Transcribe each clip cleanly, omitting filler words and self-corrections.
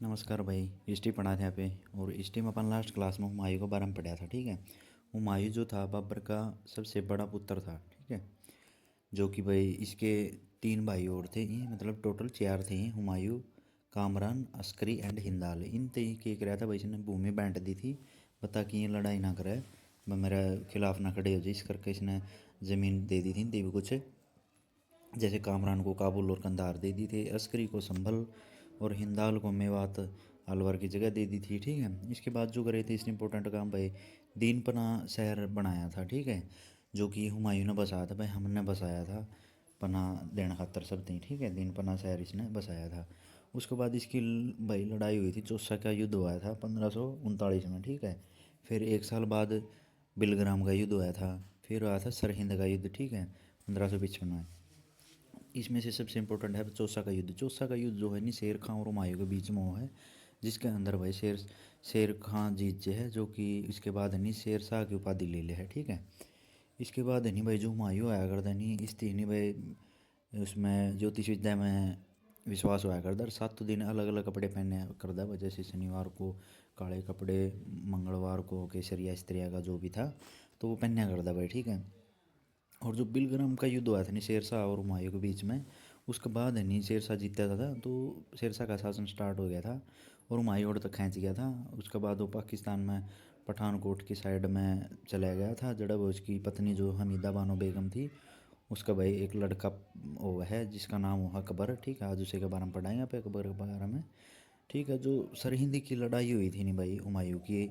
नमस्कार भाई। हिस्ट्री पढ़ा था यहाँ पे। और हिस्ट्री में अपन लास्ट क्लास में हुमायूं के बारे में पढ़ा था। ठीक है। हुमायूं जो था बाबर का सबसे बड़ा पुत्र था। ठीक है। जो कि भाई इसके तीन भाई और थे, ये मतलब टोटल चार थे। हुमायूं, कामरान, अस्करी एंड हिंदाल। इन ते के कराया था भाई, इसने भूमि बांट दी थी, बता कि ये लड़ाई ना करे, मेरा खिलाफ ना खड़े हो जाए, इस करके इसने ज़मीन दे दी थी देवी कुछ। जैसे कामरान को काबुल और कंधार दे दी थी, अस्करी को संभल और हिंदाल को मेवात अलवर की जगह दे दी थी। ठीक है। इसके बाद जो करे थे इसने इंपॉर्टेंट काम भाई, दीनपना शहर बनाया था। ठीक है। जो कि हुमायूं ने बसाया था भाई, हमने बसाया था पना देने खातर सब थी। ठीक है। दीनपना शहर इसने बसाया था। उसके बाद इसकी भाई लड़ाई हुई थी, चौसा का युद्ध हुआ था 1539 में। ठीक है। फिर एक साल बाद बिलग्राम का युद्ध हुआ था। फिर हुआ था सरहिंद का युद्ध। ठीक है। 1555 में। इसमें से सबसे इम्पोर्टेंट है चौसा का युद्ध। चौसा का युद्ध जो है नी शेर खां और हुमायूं के बीच में वो है, जिसके अंदर भाई शेर शेर खां जीत जे है, जो कि इसके बाद नहीं शेर शाह की उपाधि ले ले है। ठीक है। इसके बाद नहीं भाई जो हुमायूं आया करता नहीं इस थी नहीं भाई, उसमें ज्योतिष विद्या में विश्वास हुआ करता। सातों दिन अलग अलग कपड़े पहने करता भाई, जैसे शनिवार को काले कपड़े, मंगलवार को केसरिया स्त्रिया का जो भी था तो वो पहना करता भाई। ठीक है। और जो बिलग्राम का युद्ध हुआ था नहीं शेरशाह और हुमायूं के बीच में, उसके बाद है नहीं शेरशाह जीता था, तो शेरशाह का शासन स्टार्ट हो गया था और हुमायूं और तक खींच गया था। उसके बाद वो पाकिस्तान में पठानकोट की साइड में चला गया था, जड़ा वो उसकी पत्नी जो हमीदा बानो बेगम थी, उसका भाई एक लड़का वो है जिसका नाम हुआ अकबर। ठीक है। आज उसी के बारे में पढ़ाएंगे आप अकबर के बारे में। ठीक है। जो सरहिंद की लड़ाई हुई थी नहीं भाई हुमायूं की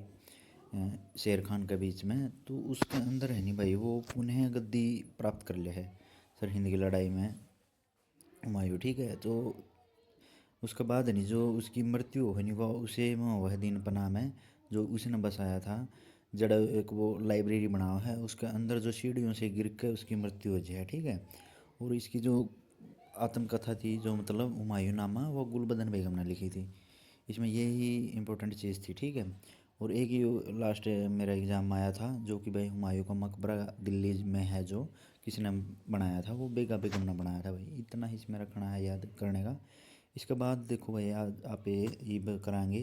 शेर खान के बीच में, तो उसके अंदर है नहीं भाई वो पुनः गद्दी प्राप्त कर लिया है सरहिंद की लड़ाई में हुमायूं। ठीक है। तो उसके बाद है नहीं जो उसकी मृत्यु है नहीं वह उसे में वह दिन पना में जो उसने बसाया था, जड़ा एक वो लाइब्रेरी बना हुआ है, उसके अंदर जो सीढ़ियों से गिर के उसकी मृत्यु हो जाए। ठीक है। और इसकी जो आत्मकथा थी जो मतलब हुमायूं नामा, वो गुलबदन बेगम ने लिखी थी। इसमें यही इम्पोर्टेंट चीज़ थी। ठीक है। और एक ही लास्ट मेरा एग्ज़ाम में आया था, जो कि भाई हुमायूं का मकबरा दिल्ली में है, जो किसी ने बनाया था, वो बेगा बेगम ने बनाया था भाई। इतना ही इसमें रखना है याद करने का। इसके बाद देखो भाई आज आप ये कराएंगे।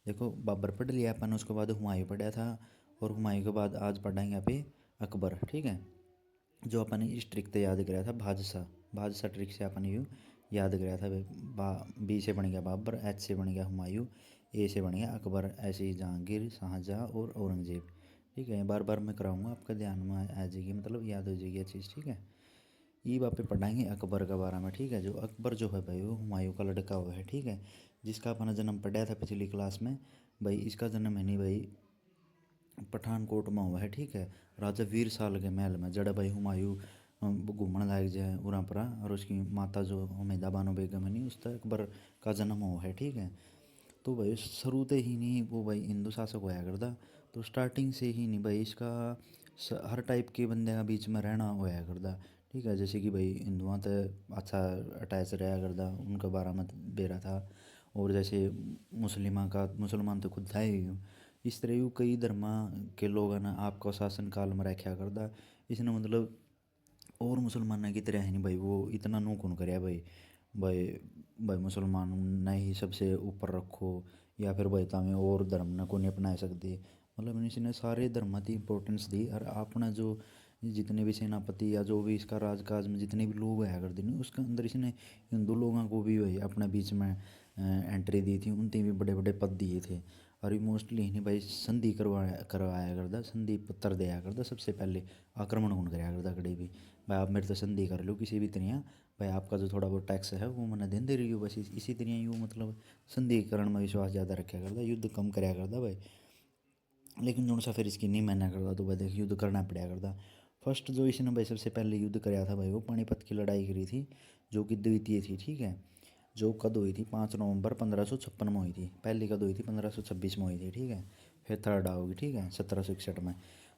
देखो बाबर पढ़ लिया अपन, उसके बाद हुमायूं पढ़ा था, और हुमायूं के बाद आज पढ़ाएंगे यहाँ पे अकबर। ठीक है। जो अपन ने इस ट्रिक से याद कराया था बादशाह, बादशाह ट्रिक से अपन यूँ याद कराया था भाई। बी से बन गया बाबर, एच से बन गया हुमायूं, ए से बन गया अकबर, ऐसे ही जहांगीर, शाहजहाँ और औरंगजेब। ठीक है। बार बार मैं कराऊंगा, आपका ध्यान में आ जाएगी, मतलब याद हो जाएगी ये चीज़। ठीक है। ये आप पे पढ़ाएंगे अकबर के बारे में। ठीक है। जो अकबर जो है भाई वो हुमायूं का लड़का हुआ है। ठीक है। जिसका अपना जन्म पढ़ा था पिछली क्लास में भाई। इसका जन्म है नहीं भाई पठानकोट में हुआ है। ठीक है। राजा वीर साल के महल में, जड़ा भाई हुमायूं घूमने लायक जाए उरा परा, और उसकी माता जो हमीदा बानो बेगम है नहीं उस तक अकबर का जन्म हुआ है। ठीक है। तो भाई शुरू से ही नहीं वो भाई हिंदू शासक होया करता, तो स्टार्टिंग से ही नहीं भाई इसका हर टाइप के बंदे का बीच में रहना होया करता। ठीक है। जैसे कि भाई हिंदुओं तो अच्छा अटैच रहा करता, उनके बारे में बेरा था। और जैसे मुसलमान तो खुद था ही हूँ। इस तरह यू कई धर्म के लोग ने आपको शासन काल में रखा करता। इसने मतलब और मुसलमाना की तरह है नहीं भाई वो इतना नू कौन करे भाई। भाई भाई मुसलमान ने ही सबसे ऊपर रखो, या फिर भाई तमें और धर्म ने को नहीं अपना सकते। मतलब इसने सारे धर्म की इंपॉर्टेंस दी, और अपना जो जितने भी सेनापति या जो भी इसका राजकाज में जितने भी लोग आया करते नहीं उसके अंदर इसने हिंदू लोगों को भी भाई अपने बीच में एंट्री दी थी, उनते भी बड़े बड़े पद दिए थे। और ये मोस्टली नहीं भाई संधि करवाया करता, संधि पत्र दिया करता, सबसे पहले आक्रमण कौन कराया करता कड़ी भी। भाई आप मेरे तो संधि कर लो किसी भी तरह, भाई आपका जो थोड़ा बहुत टैक्स है वो मैंने दे रही हो, बस इसी तरह यूँ मतलब संधिकरण में विश्वास ज़्यादा रखा करता, युद्ध कम कराया करता भाई। लेकिन जो सा फिर इसकी नहीं माना करता, तो भाई देख युद्ध करना पड़ा करता। फर्स्ट जो इसने भाई सबसे पहले युद्ध कराया था भाई वो पानीपत की लड़ाई करी थी, जो कि द्वितीय थी। ठीक है। जो कद हुई थी 5 नवंबर 1556 में हुई थी। पहली कद हुई थी 1526 में हुई थी। ठीक है। फिर थर्ड होगी ठीक है 1761 में।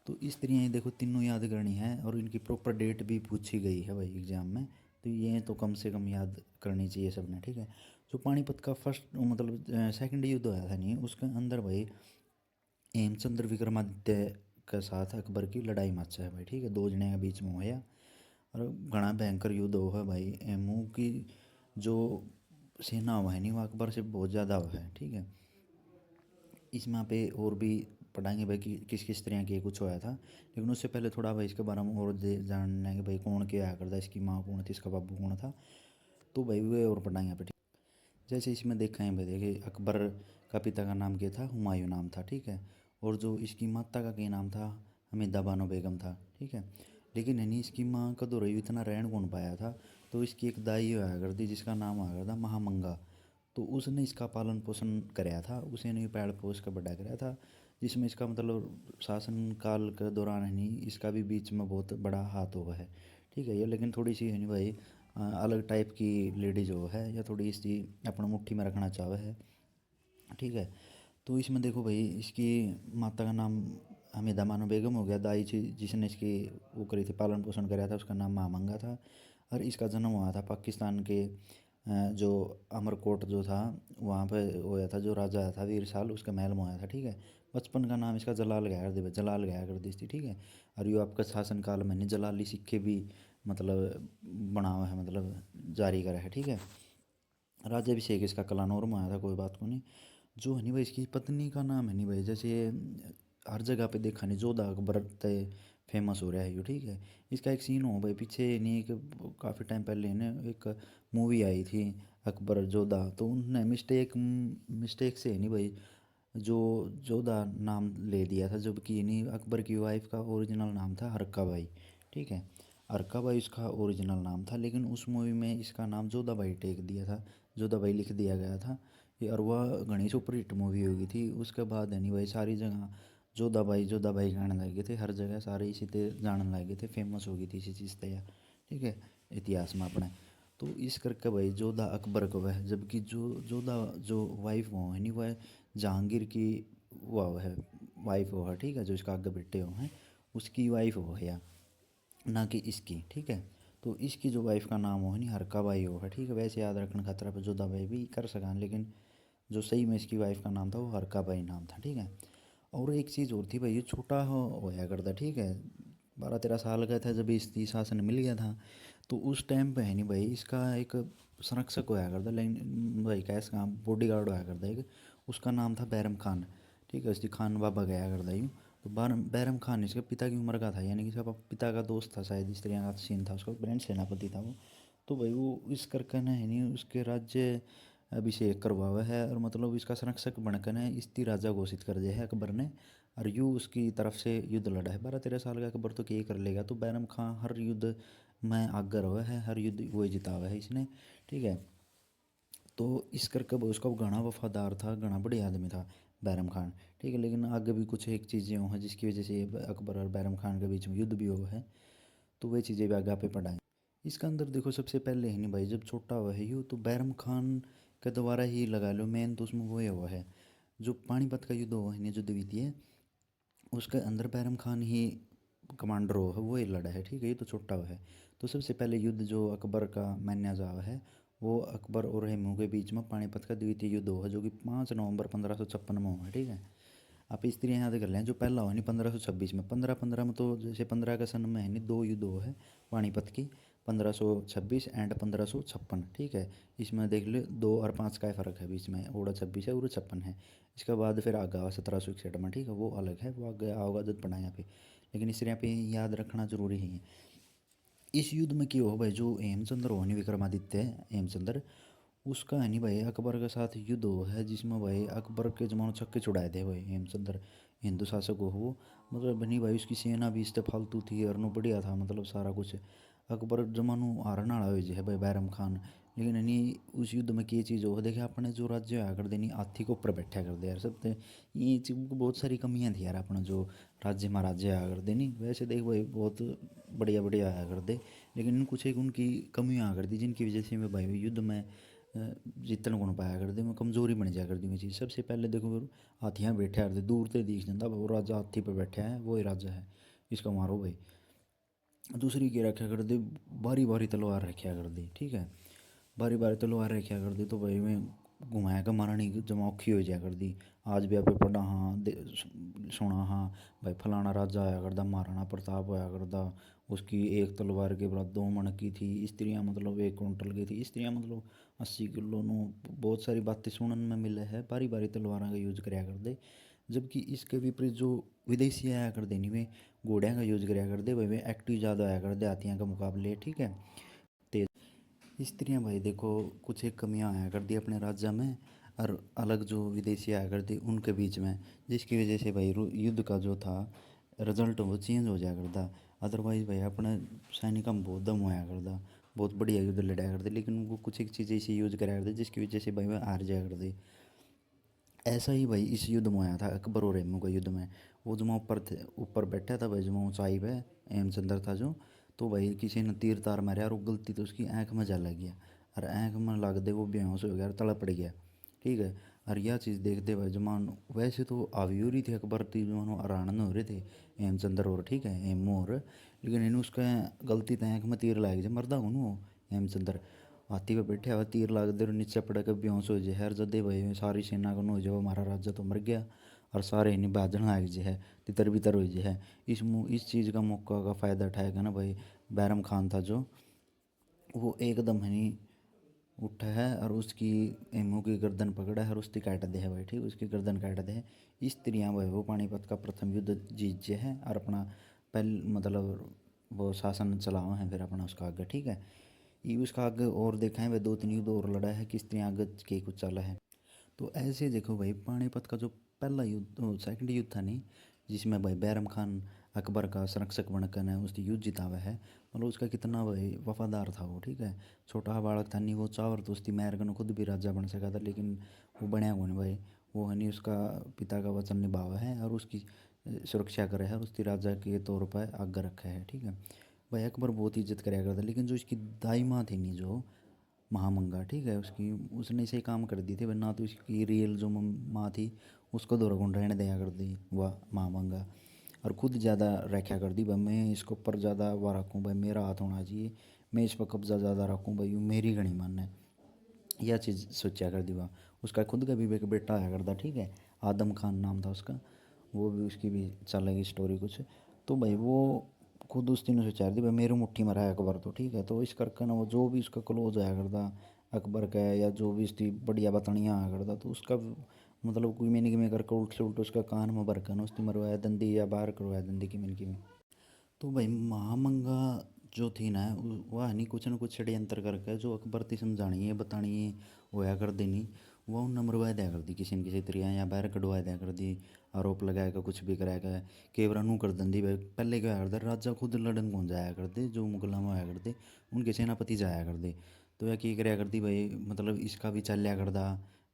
तो इस तरह ये देखो तीनों याद करनी है, और इनकी प्रॉपर डेट भी पूछी गई है भाई एग्जाम में, तो ये तो कम से कम याद करनी चाहिए सबने। ठीक है। जो पानीपत का फर्स्ट मतलब सेकंड युद्ध होया था नहीं उसके अंदर भाई हेमचंद्र विक्रमादित्य के साथ अकबर की लड़ाई मच है भाई। ठीक है। दो जने के बीच में होया, और घना भयंकर युद्ध हो है भाई। एमू की जो सेना हुआ है नहीं, वो अकबर से बहुत ज़्यादा हुआ है, ठीक है। इसमें पे और भी पढ़ाएंगे भाई कि किस किस तरह के कुछ होया था, लेकिन उससे पहले थोड़ा भाई इसके बारे में और जानना है कि भाई कौन क्या करता, इसकी माँ कौन थी, इसका बाबू कौन था, तो भाई वे और पढ़ाएंगे यहाँ पे, ठीक। जैसे इसमें देखा है भाई, देखिए अकबर का पिता का नाम क्या था, हुमायूं नाम था, ठीक है। और जो इसकी माता का क्या नाम था, हमीदा बानो बेगम था, ठीक है। लेकिन है नहीं, इसकी माँ का तो रही इतना रहन कौन पाया था, तो इसकी एक दाई हुआ करती जिसका नाम आ गया था महामंगा। तो उसने इसका पालन पोषण कराया था, उसे नहीं पाल पोस कर बड़ा कराया था, जिसमें इसका मतलब शासन काल के दौरान है नहीं, इसका भी बीच में बहुत बड़ा हाथ हुआ है, ठीक है। ये लेकिन थोड़ी सी है नहीं भाई, अलग टाइप की लेडी जो है, या थोड़ी इसी अपना मुट्ठी में रखना चाहे है, ठीक है। तो इसमें देखो भाई, इसकी माता का नाम हमीदा बानो बेगम हो गया, दाई जी जिसने इसकी वो करी थी, पालन पोषण कराया था, उसका नाम मामंगा था। और इसका जन्म हुआ था पाकिस्तान के जो अमरकोट जो था वहाँ पे होया था, जो राजा आया था वीर साल, उसका महल में आया था, ठीक है। बचपन का नाम इसका जलाल गया कर दे, जलाल गया कर दी थी, ठीक है। और यो आपका शासन काल में नहीं जलाली सिक्के भी मतलब बना हुआ है, मतलब जारी करा है, ठीक है। राज्याभिषेक इसका कलानौर में आया था, कोई बात को नहीं। जो है नहीं भाई, इसकी पत्नी का नाम है नहीं भाई, जैसे हर जगह पे देखा नहीं, जोधा अकबर तय फेमस हो रहा है यो, ठीक है। इसका एक सीन हो भाई, पीछे नहीं एक काफ़ी टाइम पहले ना एक मूवी आई थी अकबर जोधा, तो उनने मिस्टेक से नहीं भाई जो जोधा नाम ले दिया था, जबकि नहीं अकबर की वाइफ का ओरिजिनल नाम था हरका बाई, ठीक है। हरका बाई इसका ओरिजिनल नाम था, लेकिन उस मूवी में इसका नाम जोधा बाई टेक दिया था, जोधा बाई लिख दिया गया था ये। और वह घनी सुपरहिट मूवी हो गई थी, उसके बाद है नहीं भाई सारी जगह जोधा बाई गाने लगे थे, हर जगह सारे इसी ते जानने लगे थे, फेमस हो गई थी इसी चीज़ ते, ठीक है, इतिहास में अपने। तो इस करके भाई जोधा अकबर को वह, जबकि जो जोधा जो वाइफ वो है नहीं, वह जहांगीर की वो है, वाइफ वो है, ठीक है, जो इसका आगे बेटे हो हैं उसकी वाइफ हो है, या ना कि इसकी, ठीक है। तो इसकी जो वाइफ का नाम हो नहीं हरका बाई हो है, ठीक है। वैसे याद रखने खतरा पे जोधा बाई भी कर सका, लेकिन जो सही में इसकी वाइफ का नाम था वो हरका बाई नाम था, ठीक है। और एक चीज़ और थी भाई, ये छोटा होया करता, ठीक है, 12-13 साल का था जब इसकी शासन मिल गया था। तो उस टाइम पे है नहीं भाई, इसका एक संरक्षक होया करता, लेकिन भाई क्या इसका बॉडी गार्ड होया करता एक, उसका नाम था बैरम खान, ठीक है। इसकी खान बाबा गया करता यूँ। तो बैरम खान इसके पिता की उम्र का था, यानी कि इसका पिता का दोस्त था शायद, इस तरह का सीन था, उसका ब्रांड सेनापति था वो। तो भाई वो इस करके न है नहीं उसके राज्य अभिषेक करवा हुआ है, और मतलब इसका संरक्षक बनकर ने स्थिर राजा घोषित कर दिया है अकबर ने। और यू उसकी तरफ से युद्ध लड़ा है, 12-13 साल का अकबर तो क्या ही कर लेगा। तो बैरम खां हर युद्ध में आगे रहा है, हर युद्ध वो जीता हुआ है इसने, ठीक है। तो इस करके वो उसका घना वफादार था, घना बढ़िया आदमी था बैरम खान, ठीक है। लेकिन आगे भी कुछ एक चीज़ें हुआ जिसकी वजह से अकबर और बैरम खान के बीच में युद्ध भी हुआ है, तो वही चीज़ें भी आगे आप पे पढ़ाएँ। इसका अंदर देखो सबसे पहले है नहीं भाई, जब छोटा हुआ है यूँ, तो बैरम खान के द्वारा ही लगा लो मेन, तो उसमें वो हुआ है जो पानीपत का युद्ध हुआ है नहीं, जो द्वितीय, उसके अंदर बैरम खान ही कमांडर हो है, वो ही लड़ा है, ठीक है। ये तो छोटा हुआ है। तो सबसे पहले युद्ध जो अकबर का मान्या जा है, वो अकबर और हेमू के बीच में पानीपत का द्वितीय युद्ध हुआ, जो कि 5 नवंबर 1556 में हुआ है, ठीक है। आप इस तरह याद कर लें, जो पहला हुआ नहीं 1526 में, 1515 में तो जैसे 15 का सन में है नहीं, दो युद्ध हुआ है पानीपत की, 1526 एंड 1556, ठीक है। इसमें देख लो 2 और 5 का फ़र्क है बीच में, ओड़ा 26 है और 56 है। इसके बाद फिर आगा हुआ 1761 में, ठीक है, वो अलग है, वो आगे आओगा जब पढ़ा यहाँ पे, लेकिन इस तरह पे याद रखना जरूरी है। इस युद्ध में क्या हो भाई, जो हेमचंद्र हो नहीं विक्रमादित्य है हेमचंद्र, उसका है नहीं भाई अकबर के साथ युद्ध हो है, जिसमें भाई अकबर के जमानों छक्के छुड़ाए थे भाई हेमचंद्र, हिंदू शासक हो वो। मतलब नहीं भाई उसकी सेना भी इससे फालतू थी और नो बढ़िया था, मतलब सारा कुछ अकबर जमानू हारना वाला है भाई बैरम खान। लेकिन नहीं उस युद्ध में क्या चीज़ हो देखे, अपने जो राज्य आया कर देनी हाथी के ऊपर बैठा कर दे यार सब ये चीज़ बहुत सारी कमियां थी यार, अपना जो राज्य महाराजे आया कर देनी, वैसे देख भाई बहुत बढ़िया बढ़िया आया कर दे, लेकिन कुछ एक उनकी कमियाँ आ कर दी, जिनकी वजह से मैं भाई युद्ध में जीतन को पाया करते, मैं कमज़ोरी बन जाया करती मैं चीज़। सबसे पहले देखो फिर हाथियाँ बैठे करते, दूर से दिख जाता वो राजा हाथी पर बैठा है, वो ही राजा है, इसका मारो भाई। दूसरी क्या रखा कर दे, बारी बारी तलवार रखा कर दी, ठीक है, बारी बारी तलवार रखा कर दी। तो भाई मैं घुमाया का मारनी जमा औखी हो जाया कर दी। आज भी आप पढ़ा हाँ सुना हाँ भाई, फलाना राजा आया करदा, महाराणा प्रताप आया करदा, उसकी एक तलवार के बाद 2 मन की थी, स्त्रियाँ मतलब 1 कुंटल की थी, स्त्रियाँ मतलब 80 किलो नो बहुत सारी बातें सुनने में मिले है, बारी बारी तलवार का यूज कराया कर दे। जबकि इसके विपरीत जो विदेशी आया कर दे नहीं वे घोड़िया का यूज कराया कर दे भाई, वे एक्टिव ज़्यादा आया कर दे हाथियों के मुकाबले, ठीक है। स्त्रियां भाई देखो कुछ एक कमियां आया कर दी अपने राज्य में, और अलग जो विदेशी आया करती उनके बीच में, जिसकी वजह से भाई युद्ध का जो था रिजल्ट वो चेंज हो जाया करता। अदरवाइज भाई अपने सैनिक में बहुत दम होया करता, बहुत बढ़िया युद्ध लड़ा करते, लेकिन उनको कुछ एक चीज़ ऐसी यूज कराया करते जिसकी वजह से भाई वह हार जाया करते। ऐसा ही भाई इस युद्ध में आया था अकबर और हेमू का युद्ध में। वो जो ऊपर थे, ऊपर बैठा था भाई जो ऊंचाई पे हेमचंद्र था जो, तो भाई किसी ने तीर तार मारा और वो गलती तो उसकी आँख में जा लग गया, और आँख में लग दे वो बेहोश हो गया और तड़प पड़ गया, ठीक है। और यह चीज़ देखते भाई जमान वैसे तो आवी हो रही थी अकबर थी जो आरान हो रहे थे हेमचंद्र और, ठीक है, हेमू और, लेकिन इन्हें उसका गलती तो आँख में तीर लाग जाए मरदा हूँ वो हेमचंद्र। हाथी पे बैठे हुआ तीर लाग दे और नीचे पड़ के बेहोश हो जाए, हर जदे भाई सारी सेना को हो जाओ हमारा राज्य तो मर गया, और सारे इन्हें भाजन लाग जाए है, तितर बितर हो जाए है। इस चीज़ का मौका का फ़ायदा उठाएगा ना भाई बैरम खान था जो, वो एकदम है नहीं उठा है और उसकी एमओ की गर्दन पकड़ा है और उसकी काट दे है भाई, ठीक, उसकी गर्दन काट दे है। इस तरह भाई वो पानीपत का प्रथम युद्ध जीत जे है और अपना पहल मतलब वो शासन चलाओ है फिर अपना उसका आगे, ठीक है। ये उसका आगे और देखा है भाई 2-3 युद्ध और लड़ा है किस तरह आगे के कुछ चला है। तो ऐसे देखो भाई पानीपत का जो पहला युद्ध सेकंड युद्ध था नहीं, जिसमें भाई बैरम खान अकबर का संरक्षक बनकर ने उसकी युद्ध जीता हुआ है, मतलब उसका कितना भाई वफादार था वो, ठीक है। छोटा बालक था नहीं वो चावर तो उसकी मैर कन खुद भी राजा बन सका था, लेकिन वो बनया कौन भाई, वो है नहीं उसका पिता का वचन निभावा है और उसकी सुरक्षा करे है और उसकी राजा के तौर पर आगे रखा है, ठीक है। भाई अकबर बहुत इज्जत कराया करता, लेकिन जो इसकी दाई माँ थी नहीं जो महामंगा, ठीक है, उसकी उसने सही काम कर दिए थे वरना तो इसकी रियल जो माँ थी उसको दो रगुन रहने दिया कर दी वह महामंगा, और खुद ज़्यादा रखा कर दी भाई मैं इसके ऊपर ज़्यादा वो रखूँ भाई मेरा हाथ होना चाहिए, मैं इस पर कब्जा ज़्यादा रखूँ भाई मेरी घनी मान है, यह चीज़ सोचा कर दी वह। उसका खुद का भी एक बेटा आया करता, ठीक है, आदम खान नाम था उसका, वो भी उसकी भी चलेगी स्टोरी कुछ। तो भाई वो खुद उस दिन सोचा रही थी भाई मेरी मुट्ठी में रहा अकबर तो, ठीक है। तो इस करके ना वो जो भी उसका क्लोज आया करता अकबर का या जो भी उसकी बढ़िया बतनियाँ आया करता तो उसका मतलब कोई मैंने कि मैं करके उल्ट से उल्ट उसका कान में भर कर ना उसकी मरवाया दंदी या बाहर करवाया दंदी की मैंने की में। तो भाई महामंगा जो थी ना वह नहीं कुछ ना कुछ षड्यंत्र करके जो अकबर थी समझानी है बतानी है होया कर देनी, वह उन मरवा दिया कर दी किसी न किसी तरीका या बाहर कटवा दिया कर दी, आरोप लगाया कर कुछ भी कराया कर केवरा नू कर दी भाई। पहले क्या करते राजा खुद लड़न कौन जाया करते जो मुगलों में आया करते उनके सेनापति जाया करते। तो यह क्या कराया करती भाई मतलब इसका भी चलिया करता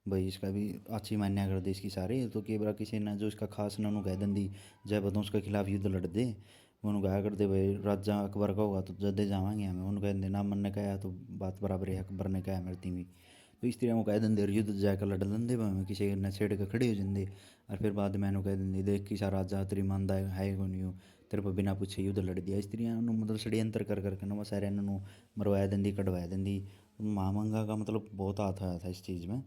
भाई, इसका भी अच्छी मान्या कर दे इसकी सारी, तो केवरा किसी ने जो इसका खास ना कह दी जय बताऊँ उसके खिलाफ युद्ध लड़ दे। उन्होंने कहा करते भाई राजा अकबर का होगा तो जदे जावांगे हमें, उन्होंने कह देना मन ने कहा तो बात बराबर है अकबर ने कहा मरती भी। तो इस तरह वो कह देंगे युद्ध जाकर लड़ लेंदे भावें किसी ने छेड़ के खड़े हो जाते, और फिर बाद में कह देंगे देख किसा राजा तेरी मानदा है को नहीं हो तेरे पर बिना पूछे युद्ध लड़ दिया। इस तरह उन्होंने मतलब षड्यंत्र कर करके ना वो सारे इन्होंने मरवाया देंगी कटवाया देंगी। महामंगा का मतलब बहुत हाथ आया था इस चीज़ में।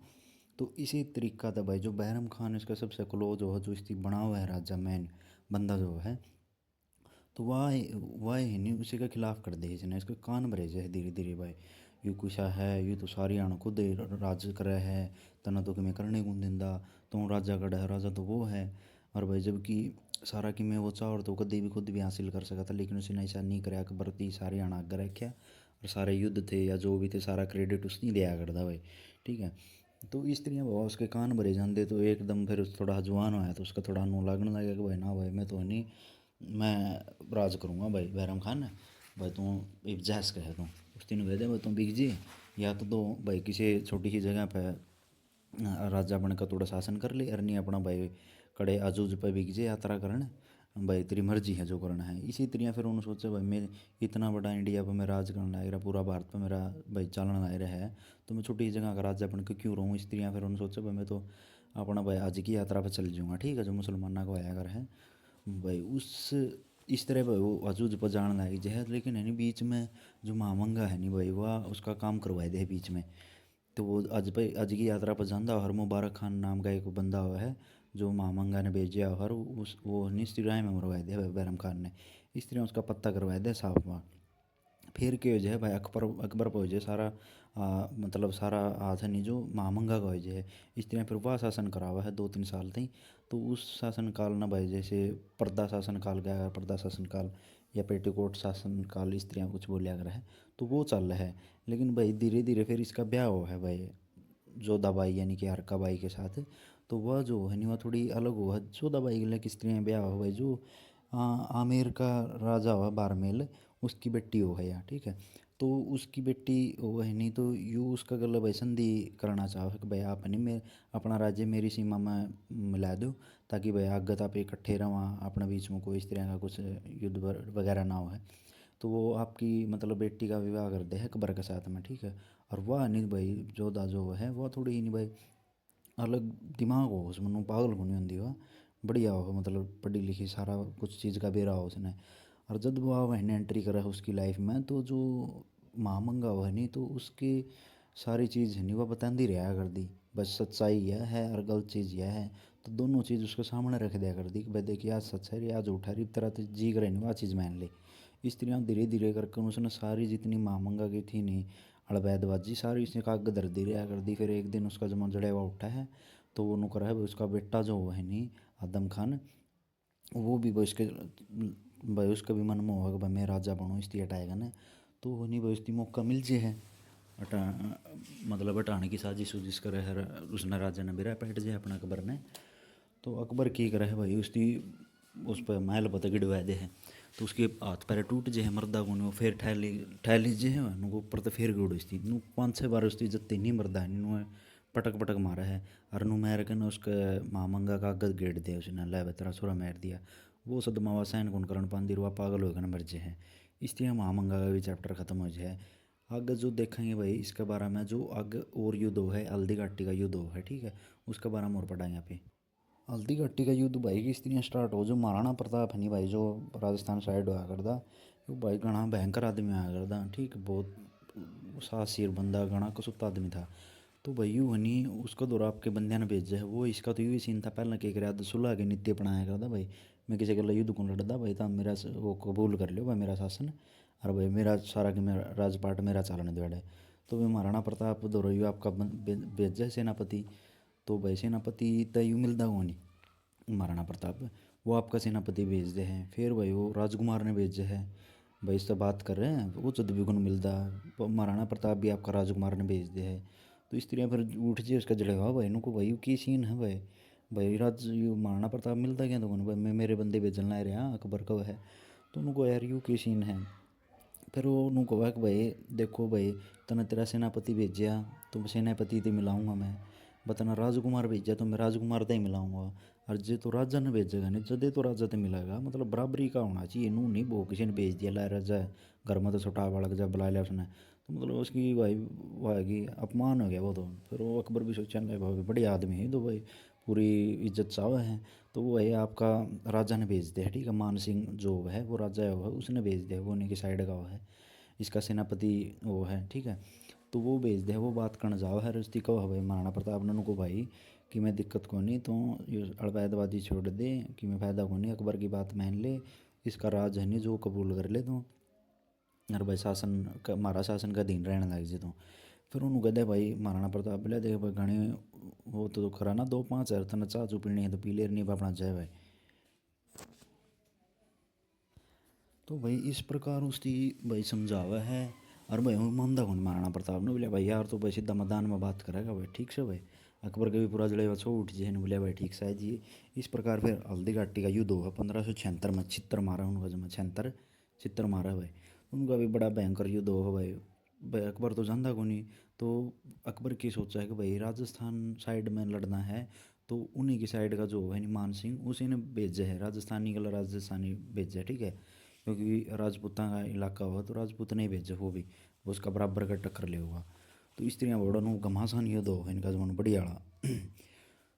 तो इसी तरीका था भाई जो बैरम खान इसका सबसे क्लोज हो जो इसकी बना हुआ है राजा मैन बंदा जो है, तो वाह ही नहीं उसी के खिलाफ कर दे इसने इसके कान भरे जाए धीरे धीरे भाई। यू कुछ है यू तो सारी आना खुद ही राज करे है, तना तो कि मैं करने को दिंदा, तो राजा कड़ा है राजा तो वो है। और भाई जबकि सारा कि मैं वो चाह और तो कभी भी खुद भी हासिल कर सका था, लेकिन उसने ऐसा नहीं कराया अकबर थी सारी आना आगे रखा, और सारे युद्ध थे या जो भी थे सारा क्रेडिट उसने दिया करता भाई, ठीक है। तो इस तरह बाबा उसके कान भरे जाते तो एकदम फिर थोड़ा जवान होया तो उसका थोड़ा नो लगने लगा कि भाई ना भाई मैं तो नहीं मैं राज करूँगा भाई बैरम खान है भाई तू एक जैस कहे तू उस दिन कह दे भाई तू बिक जी, या तो भाई किसी छोटी सी जगह पे राजा बनकर थोड़ा शासन कर ले, नहीं अपना भाई कड़े अजूज पे बिक जे यात्रा करने भाई तेरी मर्जी है जो करना है। इसी तरह फिर उन्होंने सोचा भाई मैं इतना बड़ा इंडिया पर मैं राज करना लग रहा पूरा भारत पर मेरा भाई चलना लग रहा है, तो मैं छोटी जगह का राजा बन के क्यों रहूँ। इस तरह फिर उन्होंने सोचा भाई मैं तो अपना भाई आज की यात्रा पर चल जाऊँगा, ठीक है, जो मुसलमाना को आया कर है भाई उस इस तरह भाई वो हजूज पर जान लग जाए। लेकिन है नहीं बीच में जो महामंगा है नहीं भाई वह उसका काम करवाए दे बीच में, तो वो आज की यात्रा पर जाता हर मुबारक खान नाम का एक बंदा हुआ है जो महामंगा ने भेजा हर उस वो निश्चित राय में मरवाए दे बैरम खान ने। इस तरह उसका पत्ता करवाए दे साफ वहाँ। फिर के हो जाए भाई अकबर अकबर पर हो जाए सारा मतलब सारा हाथ है नहीं जो महामंगा का हो जाए। इस तरह फिर वह शासन करा हुआ है 2-3 साल तक। तो उस शासन काल ना भाई जैसे पर्दा शासन काल गया, पर्दा शासन काल या पेटीकोट शासन काल इस तरह कुछ बोलिया कर है, तो वो चल रहा है। लेकिन भाई धीरे धीरे फिर इसका ब्याह हो है भाई जोधाबाई यानी कि हरकाबाई के साथ। तो वह जो है नहीं वह थोड़ी अलग हुआ। जोधाबाई के लिए किस तरह ब्याह हुआ भाई जो आमेर का राजा हुआ बारमेल, उसकी बेटी हो है यार, ठीक है। तो उसकी बेटी वो है नहीं तो यू उसका गला भाई संधि करना चाहो कि भाई आप नहीं मैं अपना राज्य मेरी सीमा में मिला दो, ताकि भाई आगत आप इकट्ठे रहो, अपने बीच में कोई इस तरह का कुछ युद्ध वगैरह ना हो है। तो वो आपकी मतलब बेटी का विवाह कर दे है अकबर के साथ में, ठीक है। और वह नहीं भाई जोधा जो है वह थोड़ी नहीं भाई अलग दिमाग हो उसमें, नु पागल को नहीं होती वह, बढ़िया हो मतलब पढ़ी लिखी सारा कुछ चीज़ का बेरा हो उसने। और जब वह वहने एंट्री करा है उसकी लाइफ में तो जो महामंगा हुआ है नहीं तो उसकी सारी चीज़ है नहीं वह बताती रहा कर दी, बस सच्चाई यह है और गलत चीज़ यह है। तो दोनों चीज़ उसके सामने रख दिया कर दी कि भाई देखिए आज सच है या झूठ है, तरह तो जी करे नहीं वह चीज़ मान ले। इस तरह धीरे धीरे करके उसने सारी जितनी महामंगा की थी नहीं अड़वैदबाजी सारी उसने काग धर दी रहा कर दी। फिर एक दिन उसका जमा जड़े हुआ उठा है तो वो नु करा है उसका बेटा जो है नहीं आदम खान, वो भी भाई उसके भाई उसका भी मन में होगा कि भाई मैं राजा बनूँ इस हटाएगा ना। तो वो नहीं भाई उसकी मौका मिल जे है हटा मतलब हटाने की साजिश उजिश करे है उसने राजा ने बिरा पैट जाए अपना अकबर ने। तो अकबर की करे है भाई उसकी उस पर महल पता गिड़वा दे है। तो उसके हाथ पैर टूट जे है मर्दा को वो फिर ठहली जे है नुको ऊपर तो फिर गिड़ उसकी नू 5-6 बार उसकी जत्ती नहीं मरदा है नु पटक पटक मारा है। और नु मार के ना उसके मामंगा का आगत गेड़ दे उसने लै तेरा छोरा मार दिया। वो सदमा सहन कौन करन पाती रुआ पागल होकर मर जे है। इस तरह मामंगा का भी चैप्टर ख़त्म हो जाए। आगे जो देखेंगे भाई इसके बारे में जो आगे और युद्ध हो है हल्दी घाटी का युद्ध हो है, ठीक है। उसके बारे में और पढ़ाएंगे यहाँ पे। हल्दी घाटी का युद्ध भाई किस तरह स्टार्ट हो जो महाराणा प्रताप है नहीं भाई जो राजस्थान साइड होया करता, वो भाई घना भयंकर आदमी आया करता, ठीक बहुत साहसी बंदा घना कसुत आदमी था। तो भाई यूँ हनी उसका दौरा आपके बंदियां ने भेजा है वो इसका तो यही सीन था पहले के कराया सुलह के नीति अपनाया करता भाई मैं किसी गल युद्ध को लड़ता भाई था मेरा वो कबूल कर लियो भाई मेरा शासन और भाई मेरा सारा कि मेरा राजपाट मेरा चालन दिवाड़े। तो भाई महाराणा प्रताप दौरा यू आपका भेजा है सेनापति। तो भाई सेनापति तय यूँ मिलता हुआ नहीं महाराणा प्रताप, वो आपका सेनापति भेज दे हैं। फिर भाई वो राजकुमार ने भेजे है भाई इससे बात कर रहे हैं वो जद भी गुण मिलता, महाराणा प्रताप भी आपका राजकुमार ने भेज दे है। तो इस तरह फिर उठ जाए उसका जड़े हुआ भाई इनको भाई की सीन है भाई भाई राज यू महाराणा प्रताप मिलता क्या तो भाई मैं मेरे बंदे भेजन ला रहा अकबर का है। तो उनको यार यू की सीन है। फिर वो उनको कहा कि भाई देखो भाई तने तेरा सेनापति भेजा तो सेनापति से मिलाऊंगा मैं, बताना राजकुमार भेजा तो मैं राजकुमार से ही मिलाऊंगा। और जे तो राजा ने भेजेगा नहीं जदे तो राजा तो मिलेगा, मतलब बराबरी का होना चाहिए। नू नहीं वो किसी ने भेज दिया ला राजा घर में तो छोटा बालक जब बुला लिया उसने तो मतलब उसकी भाई वो है कि अपमान हो गया वो तो। फिर वो अकबर भी सोचने लगा भाई बड़े आदमी है तो भाई पूरी इज्जत चाव है। तो वो है आपका राजा ने भेज दिया, ठीक है। मान सिंह जो है वो राजा है वो उसने भेज दिया, वो नहीं कि साइड का वो है इसका सेनापति वो है, ठीक है। तो वो भेज दे वो बात करने जाओ है रस्ती कहो भाई महाराणा प्रताप ने को भाई कि मैं दिक्कत को नहीं तो ये अड़वैदवादी छोड़ दे कि मैं फ़ायदा को नहीं अकबर की बात मान ले, इसका राज है नहीं जो कबूल कर ले तो और भाई शासन का हमारा शासन का दिन रहने लग जाए। तो फिर उन्होंने कहते भाई महाराणा प्रताप बोले देख भाई घने वो तो खरा ना 2-5 हज़ार तना चाह चू पीनी है तो पी ले नहीं अपना चाहे भाई। तो भाई इस प्रकार उसकी भाई समझावा है। और भाई वो मानदा कौन महाराणा प्रताप ने बोले भाई यार तो भाई सीधा मैदान में बात करेगा भाई, ठीक से भाई अकबर के भी पूरा जड़े हुआ छो उठ जाए बोले भाई ठीक से जी। इस प्रकार फिर हल्दी घाटी का युद्ध हुआ 1576 में, छितर मारा उनका जमा 76 छितर मारा भाई। उनका भी बड़ा भयंकर युद्ध हुआ भाई। भाई अकबर तो जानता को नहीं। तो अकबर की सोचा है कि भाई राजस्थान साइड में लड़ना है तो उन्हीं की साइड का जो है नहीं मान सिंह उसी ने भेजा है राजस्थानी का राजस्थानी भेजा है, ठीक है। क्योंकि राजपूतां का इलाका हुआ तो राजपूत नहीं भेजे वो भी वो उसका बराबर का टक्कर ले हुआ। तो इस तरह बड़ा नु घमासान युद्ध हो इनका जमान बढ़िया वाला।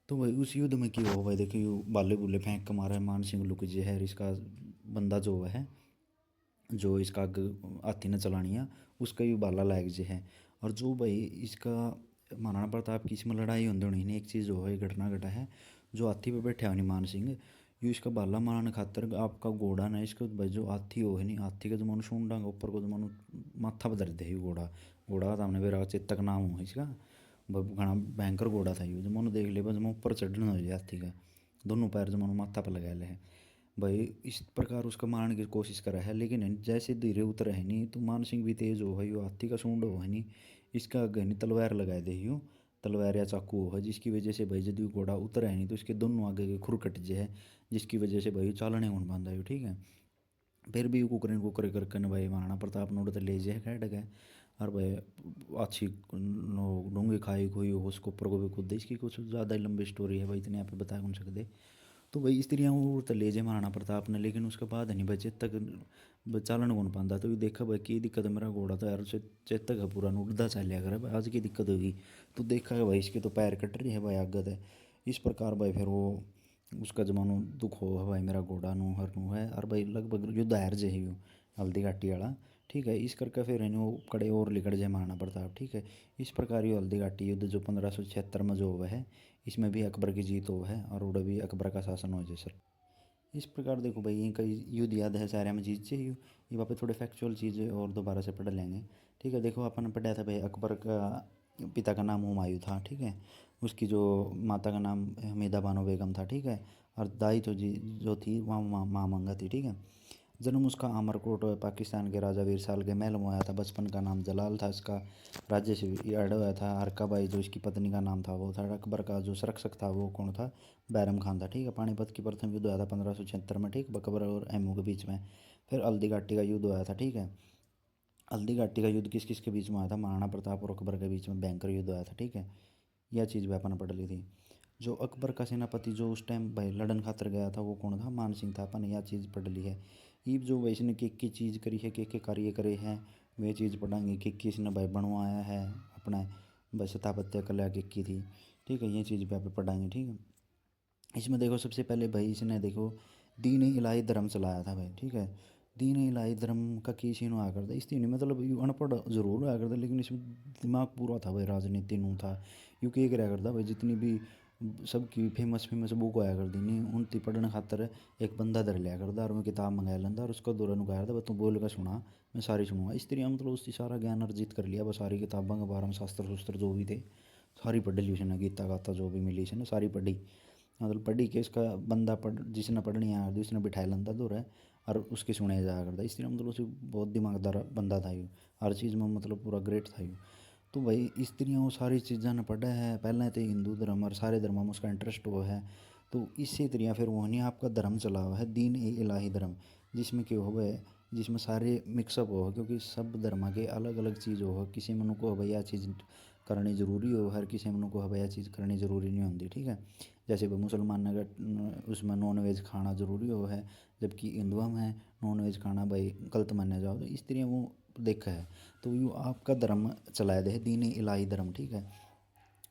तो भाई उस युद्ध में क्या हो भाई देखिए यू बाले बुले फेंक के मारा है मान सिंह लुक जे है इसका बंदा जो है जो इसका आग हाथी ने चलानी है उसका भी बाला लायक जे है। और जो भाई इसका महाराणा प्रताप की इसमें लड़ाई होंगे होनी एक चीज़ जो है घटना घटा है जो हाथी पे बैठा है मान सिंह यो इसका बाला मारने खातर आपका घोड़ा ना इसको भाई जो हाथी हो है नहीं, हाथी का जो मानो सूंड डांगा ऊपर को जो मानो माथा पर धर दे घोड़ा। घोड़ा का हमने बेरा चेतक नाम हो इसका, घना भयंकर घोड़ा था यो, जो मानो देख ले बस ऊपर चढ़ना हो जाए हाथी का, दोनों पैर जो मानो माथा पर लगा ले है भाई। इस प्रकार उसका मारने की कोशिश करा है, लेकिन है जैसे धीरे उतर है नहीं तो मान सिंह भी तेज हो है, यो हाथी का सूंड हो है नहीं, इसका आगे नहीं तलवार लगा दे यूँ, तलवार या चाकू हो है, जिसकी वजह से भाई यदि घोड़ा उतर है नहीं तो इसके दोनों आगे के खुर कट जाए, जिसकी वजह से भाई चालने उन बांधा यू, ठीक है। फिर भी कुकरे कुकरे करके न भाई महाराणा प्रताप ने उड़ते ले जाए कह डगे, और भाई अच्छी डूंगी खाई हुई हो उसको ऊपर को भी कूद दे। इसकी कुछ ज़्यादा ही लंबी स्टोरी है भाई, इतने यहाँ पे बता कौन सकते। तो भाई स्त्रियाँ वो तो ले जाए महाराणा प्रताप ने, लेकिन उसके बाद नहीं भाई चेतक चालन कौन पाता। तो ये देखा भाई की दिक्कत है, मेरा घोड़ा तो यार चेतक है पूरा उड़दा चलिया करे भाई, आज की दिक्कत होगी। तो देखा भाई इसके तो पैर कट रही है भाई आगत है। इस प्रकार भाई फिर वो उसका जमानो दुख हो भाई मेरा घोड़ा नू हर नू है, और भाई लगभग युद्ध हार जे ही हल्दी घाटी वाला, ठीक है। इस करके फिर है वो कड़े और लिकड़ जाए महाराणा प्रताप, ठीक है। इस प्रकार ये हल्दी घाटी युद्ध जो 1576 में जो हुआ है, इसमें भी अकबर की जीत हो है और उड़ा भी अकबर का शासन हो जाए सर। इस प्रकार देखो भाई ये कई युद्ध याद है सारे में जीत चाहिए, ये वहाँ पे थोड़े फैक्चुअल चीज़ें और दोबारा से पढ़ लेंगे, ठीक है। देखो अपन पढ़ा था भाई अकबर का पिता का नाम हुमायूं था, ठीक है। उसकी जो माता का नाम हमीदा बानो बेगम था, ठीक है। और दाई जो थी वहाँ माँ मंगा थी, ठीक है। जन्म उसका आमरकोट पाकिस्तान के राजा वीर साल के महल में हुआ था। बचपन का नाम जलाल था इसका, राज्य से अड़ा हुआ था। हरकाबाई जो इसकी पत्नी का नाम था वो था। अकबर का जो संरक्षक था वो कौन था, बैरम खान था, ठीक है। पानीपत की प्रथम युद्ध हुआ था 1576 में, ठीक, अकबर और एमू के बीच में। फिर हल्दी घाटी का युद्ध हुआ था, ठीक है। हल्दी घाटी का युद्ध किस किस के बीच में हुआ था, महाराणा प्रताप और अकबर के बीच में भयंकर युद्ध हुआ था, ठीक है। यह चीज़ भी अपन पढ़ ली थी। जो अकबर का सेनापति जो उस टाइम भाई लड़न खातर गया था वो कौन था, मान सिंह था। अपन यह चीज़ पढ़ ली है। ये जो भाई इसने के चीज़ करी है, के कार्य करे हैं, वे चीज़ पढ़ाएंगे। के इसने भाई बनवाया है अपना भाई स्थापत्य कला की थी, ठीक है। ये चीज़ भी आप पढ़ाएंगे, ठीक है। इसमें देखो सबसे पहले भाई इसने देखो दीन इलाही धर्म चलाया था भाई, ठीक है। दीन इलाही धर्म का की सीन हुआ करता इस तीन मतलब यू अनपढ़ जरूर हुआ करता, लेकिन इसमें दिमाग पूरा था भाई, राजनीति नू था। यू के करा करता भाई, जितनी भी सबकी फेमस फेमस बुक आया करती नहीं उनती पढ़ने खातर एक बंदा धर लिया करता, और मैं किताब मंगाया लेंदा और उसका दौरा नुकाया था तू बोल का सुना, मैं सारी सुनूंगा। इस तरह मतलब उसकी सारा ज्ञान अर्जित कर लिया बस, सारी किताबों के बारे में शास्त्र शस्त्र जो भी थे सारी पढ़ ली उसने, गीता गाता जो भी मिली उसने सारी पढ़ी। मतलब पढ़ी के उसका बंदा पढ़ जिसने पढ़नी आ उसने बिठाया लंदा दूर है और उसके सुने जाया करता। इस तरह मतलब उसे बहुत दिमागदार बंदा था यू, हर चीज़ में मतलब पूरा ग्रेट था यू। तो भाई इस तरह वो सारी चीज़ा ने पढ़ा है। पहले तो हिंदू धर्म और सारे धर्मों में उसका इंटरेस्ट हुआ है। तो इसी तरह फिर वो नहीं आपका धर्म चला हुआ है दीन ए इलाही धर्म, जिसमें क्या हो है, जिसमें सारे मिक्सअप हो, क्योंकि सब धर्म के अलग अलग चीज़ हो। किसी मन को भाई यह चीज़ करनी ज़रूरी हो, हर किसी मन को भाई यह चीज़ करनी ज़रूरी नहीं होती, ठीक है। जैसे भाई मुसलमान अगर उसमें नॉन वेज खाना ज़रूरी हो है, जबकि हिंदुओं में नॉन वेज खाना भाई गलत माना जाओ, तो इस तरह वो देखा है। तो यू आपका धर्म चलाए दे दीन इलाही धर्म, ठीक है,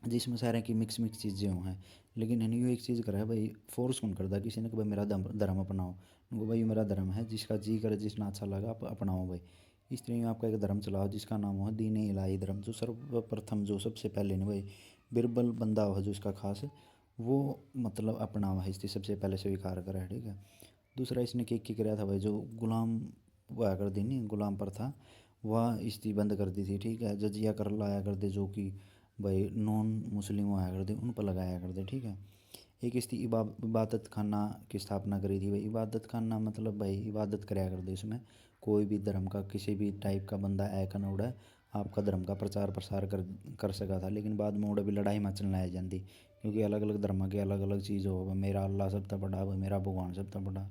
जिसमें सारे की मिक्स मिक्स चीज़ें हो हैं। लेकिन है यू एक चीज़ करा है भाई, फोर्स कौन करता किसी ने कि भाई मेरा धर्म अपनाओ, उनको भाई मेरा धर्म है, जिसका जी करे जिसना अच्छा लगा आप अपनाओ भाई। इस तरह आपका एक धर्म चलाओ जिसका नाम हो दीन इलाही धर्म, जो सर्वप्रथम जो सबसे पहले ने भाई बिरबल बंदा हो जो इसका खास वो मतलब अपनावा है, इसकी सबसे पहले स्वीकार करा है, ठीक है। दूसरा इसने क्या कराया था भाई, जो गुलाम हुआ कर दी नहीं गुलाम पर था वह इसकी बंद कर दी थी, ठीक है। जजिया कर लाया कर दे जो कि भाई नॉन मुस्लिम आया करते उन पर लगाया करते, ठीक है। एक इसकी इबादत खाना की स्थापना करी थी भाई। इबादत खाना मतलब भाई इबादत कराया करते इसमें कोई भी धर्म का किसी भी टाइप का बंदा ऐका ना उड़ा आपका धर्म का प्रचार प्रसार कर सका था। लेकिन बाद में उड़ा भी लड़ाई मचने लाई जाती, क्योंकि अलग अलग धर्म के अलग अलग चीज़ हो, मेरा अल्लाह सब तक बड़ा भाई, मेरा भगवान सब तक बड़ा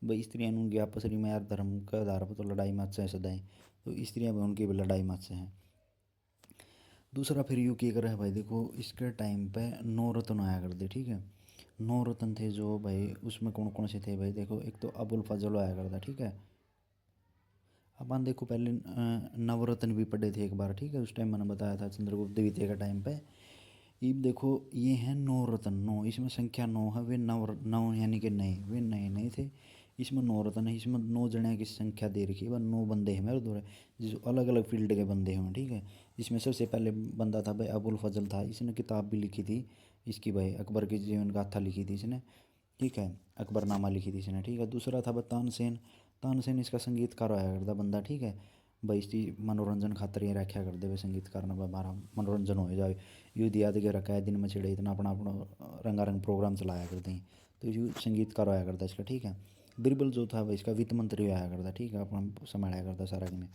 भाई। स्त्रियाँ उनकी आपस में यार धर्म के आधार पर तो लड़ाई मच है सदाई, तो स्त्रियाँ भी उनकी भी लड़ाई मच हैं। दूसरा फिर यू क्या करा है भाई, देखो इसके टाइम पे नौ रत्न आया करते, ठीक है। नौ रत्न थे जो भाई उसमें कौन कौन से थे भाई, देखो एक तो अबुल फजल आया करता, ठीक है। अपन देखो पहले नवरत्न भी पढ़े थे एक बार, ठीक है। उस टाइम मैंने बताया था चंद्रगुप्त द्वितीय का टाइम पे। ये देखो ये हैं नौ रत्न, नौ इसमें संख्या नौ है, वे नव नौ यानी कि नए, वे नए नए थे। इसमें नौ रत्न है, इसमें नौ जने की संख्या दे रखी है, वह नौ बंदे हैं मेरे दो जिस अलग अलग फील्ड के बंदे हैं, ठीक है। इसमें सबसे पहले बंदा था भाई अबुल फजल था, इसने किताब भी लिखी थी इसकी भाई अकबर की जीवन गाथा लिखी थी इसने। ठीक है, अकबरनामा लिखी थी इसने, ठीक है। दूसरा था भाई तानसेन। तानसेन इसका संगीतकार होया करता बंदा, ठीक है भाई। इसकी मनोरंजन खातर ये रखा करते भाई संगीतकार ने, हमारा मनोरंजन हो जाए। युद्ध याद के रखा है, दिन में चिड़े इतना अपना अपना रंगारंग प्रोग्राम चलाया करते हैं, तो यू संगीतकार होया करता इसका, ठीक है। बिरबल जो था भाई इसका वित्त मंत्री होया करता, ठीक है, अपना संभाला करता सारा किने।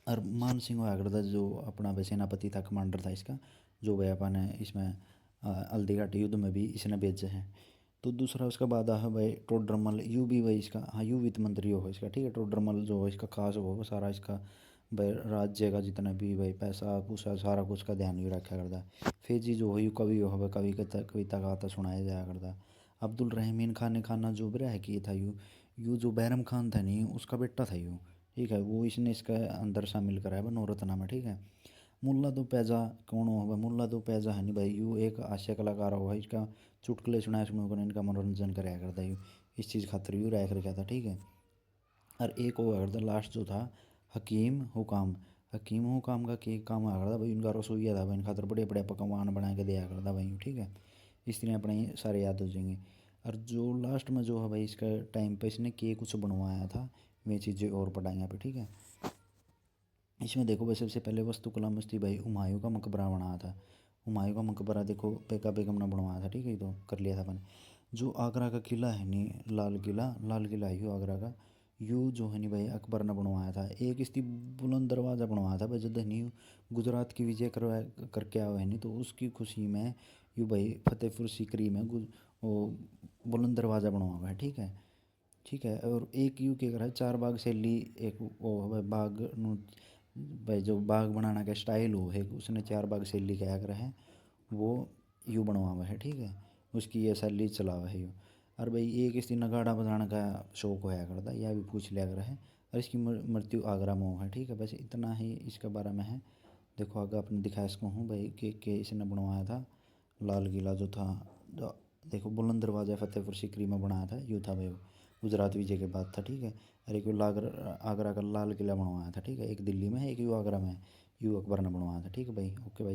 और मान सिंह होया करता जो अपना भाई सेनापति था, कमांडर था इसका, जो भाई अपन ने इसमें हल्दी घाटी युद्ध में भी इसने भेजे हैं। तो दूसरा उसका बाद है भाई टोडरमल, यू भी भाई इसका, हाँ यू वित्त मंत्री हो इसका, ठीक है। टोडरमल जो हो इसका खास हो सारा इसका भाई राज्य का जितना भी भाई पैसा पूसा सारा कुछ का ध्यान भी रखा करता है। फेजी जो हो यू कवि हो भाई, कवि कविता गाता सुनाया जाया करता। अब्दुल रहमीन खान ने खाना जो भी रह किए था यू जो बैरम खान था नहीं उसका बेटा था यू, ठीक है। वो इसने इसका अंदर शामिल करा है नवरत्ना में, ठीक है। मुल्ला दो पैजा कौन हो भाई, मुल्ला दो पैजा है नहीं भाई, यू एक हास्य कलाकार हो भाई, इसका चुटकुले सुनाए सुनो इनका मनोरंजन कराया करता यू, इस चीज़ खातर यू रह रखा था, ठीक है। और एक वो करता लास्ट जो था हकीम हुकाम। हकीम हुकाम का के काम आ करता भाई, उनका रसोईया था भाई, इन खातर बड़े बड़े पकवान बना के दिया करता भाई, ठीक है। इस तरह अपने ये सारे याद हो जाएंगे। और जो लास्ट में जो है भाई इसका टाइम पे इसने के कुछ बनवाया था, वे चीज़ें और पढ़ाएंगे यहाँ पे, ठीक है। इसमें देखो भाई सबसे पहले वस्तुकला में थी भाई हुमायूं का मकबरा बनाया था। हुमायूं का मकबरा देखो बेका बेगम ने बनवाया था, ठीक है। ये तो कर लिया था अपन। जो आगरा का किला है नी, लाल किला, लाल किला है यू आगरा का, यू जो है नी भाई अकबर ने बनवाया था। एक इसकी बुलंद दरवाज़ा बनवाया था भाई, जब नी गुजरात की विजय करवा करके आया है नी, तो उसकी खुशी में यू भाई फतेहपुर सीकरी में वो बुलंद दरवाज़ा बनवाया है, ठीक है। ठीक है। और एक यू क्या करा है, चार बाग शैली एक वो है भाई बाग भाई जो बाग बनाना का स्टाइल हो है उसने चार बाग शैली क्या करा है, वो यू बनवा हुआ है, ठीक है। उसकी ये शैली चला हुआ है यू। और भाई एक इसकी नगाड़ा बजाने का शौक होया करता, यह भी पूछ लिया करा है। और इसकी मृत्यु आगरा में हुआ है, ठीक है। बस इतना ही इसके बारे में है। देखो आगे आपने दिखाया इसको हूँ भाई के इसने बनवाया था लाल किला जो था, देखो बुलंद दरवाज़ा फतेहपुर सीकरी में बनाया था यू था भाई वो, गुजरात विजय के बाद था, ठीक है। और एक आगरा का लाल किला बनवाया था, ठीक है। एक दिल्ली में है, एक यू आगरा में है, यू अकबर ने बनवाया था, ठीक है भाई। ओके भाई।